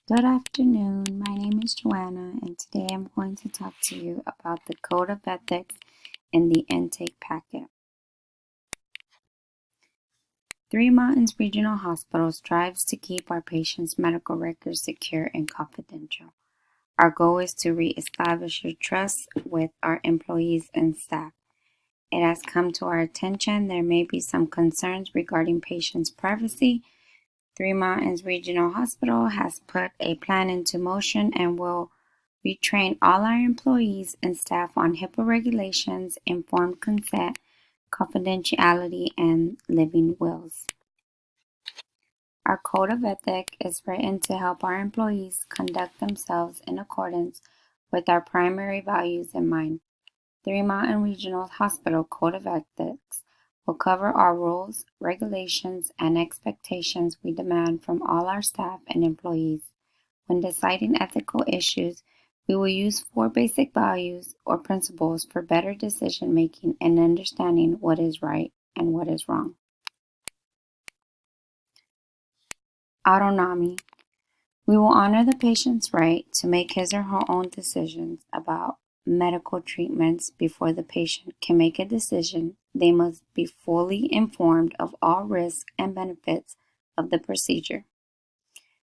Good afternoon. My name is Joanna, and today I'm going to talk to you about the Code of Ethics in the intake packet. Three Mountains Regional Hospital strives to keep our patients' medical records secure and confidential. Our goal is to reestablish your trust with our employees and staff. It has come to our attention there may be some concerns regarding patients' privacy. Three Mountains Regional Hospital has put a plan into motion and will retrain all our employees and staff on HIPAA regulations, informed consent, confidentiality, and living wills. Our Code of Ethics is written to help our employees conduct themselves in accordance with our primary values in mind. Three Mountain Regional Hospital Code of Ethics will cover our rules, regulations, and expectations we demand from all our staff and employees. When deciding ethical issues, we will use 4 basic values or principles for better decision making and understanding what is right and what is wrong. Autonomy. We will honor the patient's right to make his or her own decisions about medical treatments. Before the patient can make a decision, they must be fully informed of all risks and benefits of the procedure.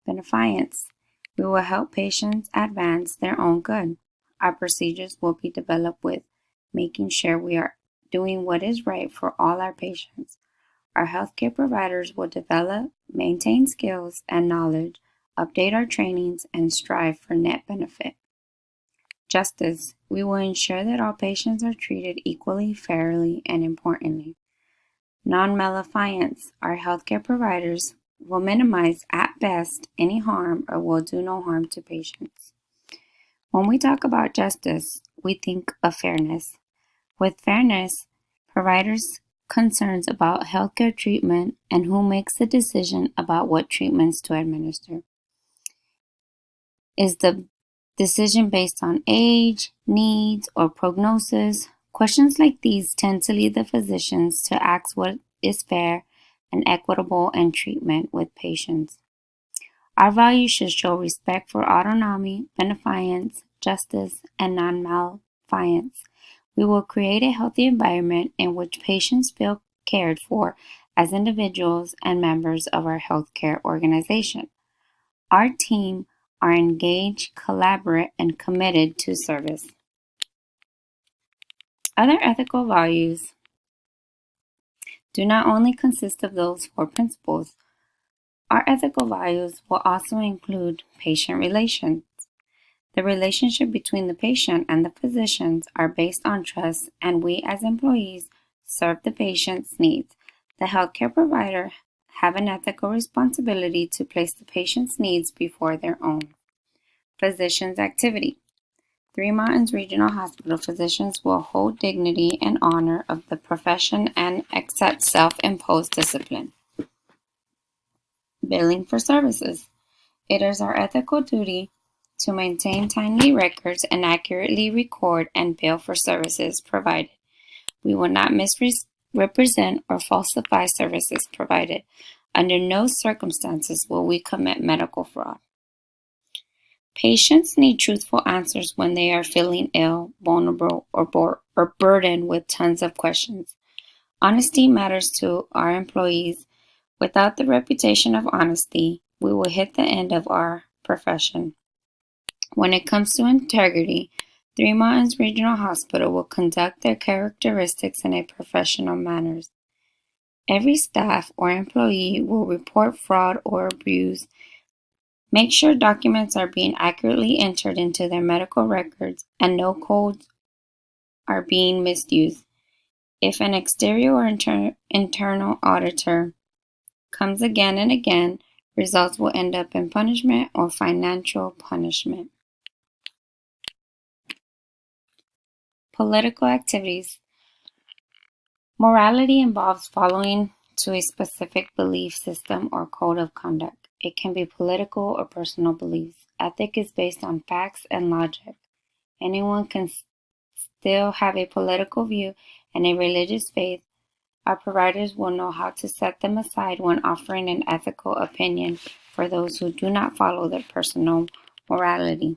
Beneficence. We will help patients advance their own good. Our procedures will be developed with making sure we are doing what is right for all our patients. Our healthcare providers will develop, maintain skills and knowledge, update our trainings, and strive for net benefit. Justice. We will ensure that all patients are treated equally, fairly, and importantly. Non-maleficence. Our healthcare providers will minimize at best any harm or will do no harm to patients. When we talk about justice, we think of fairness. With fairness, providers' concerns about healthcare treatment and who makes the decision about what treatments to administer. Is the decision based on age, needs, or prognosis? Questions like these tend to lead the physicians to ask what is fair and equitable in treatment with patients. Our values should show respect for autonomy, beneficence, justice, and non-maleficence. We will create a healthy environment in which patients feel cared for as individuals and members of our healthcare organization. Our team are engaged, collaborate, and committed to service. Other ethical values do not only consist of those 4 principles. Our ethical values will also include patient relations. The relationship between the patient and the physicians are based on trust, and we as employees serve the patient's needs. The healthcare provider have an ethical responsibility to place the patient's needs before their own. Physicians' activity. Three Mountains Regional Hospital physicians will hold dignity and honor of the profession and accept self-imposed discipline. Billing for services. It is our ethical duty to maintain timely records and accurately record and bill for services provided. We will not misrepresent or falsify services provided. Under no circumstances will we commit medical fraud. Patients need truthful answers when they are feeling ill, vulnerable, or burdened with tons of questions. Honesty matters to our employees. Without the reputation of honesty, we will hit the end of our profession. When it comes to integrity, Three Mountains Regional Hospital will conduct their characteristics in a professional manner. Every staff or employee will report fraud or abuse. Make sure documents are being accurately entered into their medical records and no codes are being misused. If an exterior or internal auditor comes again and again, results will end up in punishment or financial punishment. Political activities. Morality involves following to a specific belief system or code of conduct. It can be political or personal beliefs. Ethics is based on facts and logic. Anyone can still have a political view and a religious faith. Our providers will know how to set them aside when offering an ethical opinion for those who do not follow their personal morality.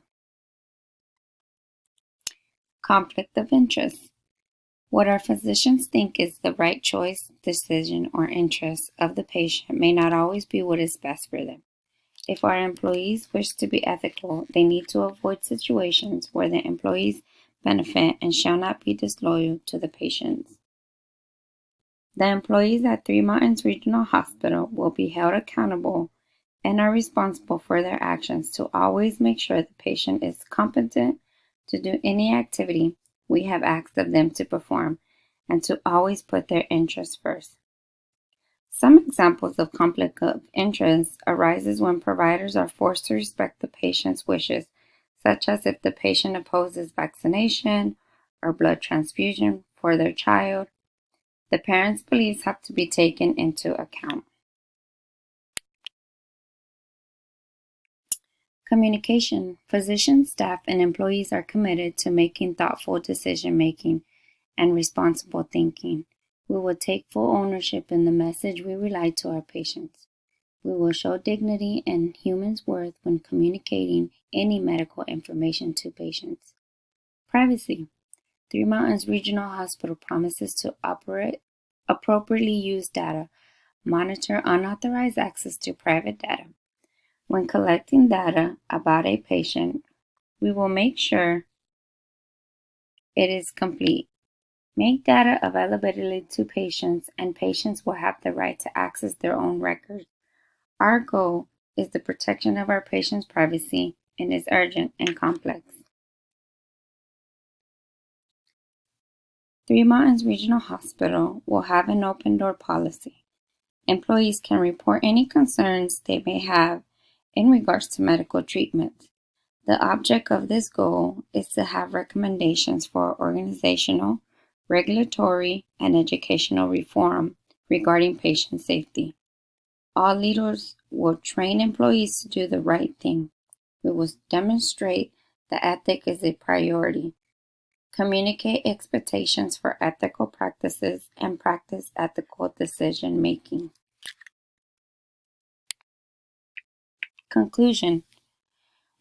Conflict of interest. What our physicians think is the right choice, decision, or interest of the patient may not always be what is best for them. If our employees wish to be ethical, they need to avoid situations where the employees benefit and shall not be disloyal to the patients. The employees at Three Mountains Regional Hospital will be held accountable and are responsible for their actions to always make sure the patient is competent to do any activity we have asked of them to perform, and to always put their interests first. Some examples of conflict of interest arises when providers are forced to respect the patient's wishes, such as if the patient opposes vaccination or blood transfusion for their child. The parents' beliefs have to be taken into account. Communication. Physicians, staff, and employees are committed to making thoughtful decision-making and responsible thinking. We will take full ownership in the message we relay to our patients. We will show dignity and human's worth when communicating any medical information to patients. Privacy. Three Mountains Regional Hospital promises to appropriately use data, monitor unauthorized access to private data. When collecting data about a patient, we will make sure it is complete. Make data available to patients, and patients will have the right to access their own records. Our goal is the protection of our patients' privacy and is urgent and complex. Three Mountains Regional Hospital will have an open door policy. Employees can report any concerns they may have in regards to medical treatment. The object of this goal is to have recommendations for organizational, regulatory, and educational reform regarding patient safety. All leaders will train employees to do the right thing. We will demonstrate that ethics is a priority, communicate expectations for ethical practices, and practice ethical decision making. Conclusion.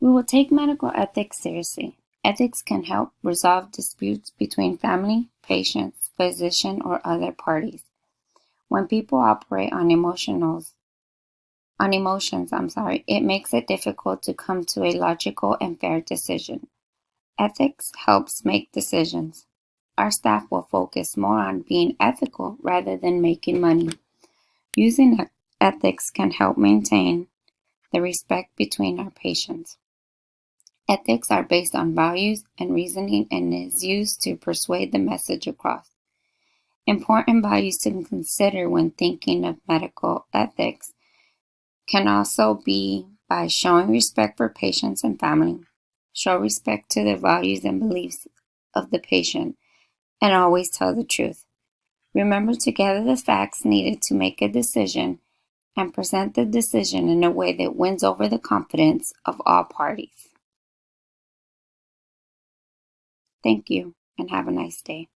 We will take medical ethics seriously. Ethics can help resolve disputes between family, patients, physician, or other parties. When people operate on emotions, it makes it difficult to come to a logical and fair decision. Ethics helps make decisions. Our staff will focus more on being ethical rather than making money. Using ethics can help maintain the respect between our patients. Ethics are based on values and reasoning and is used to persuade the message across. Important values to consider when thinking of medical ethics can also be by showing respect for patients and family, show respect to the values and beliefs of the patient, and always tell the truth. Remember to gather the facts needed to make a decision and present the decision in a way that wins over the confidence of all parties. Thank you, and have a nice day.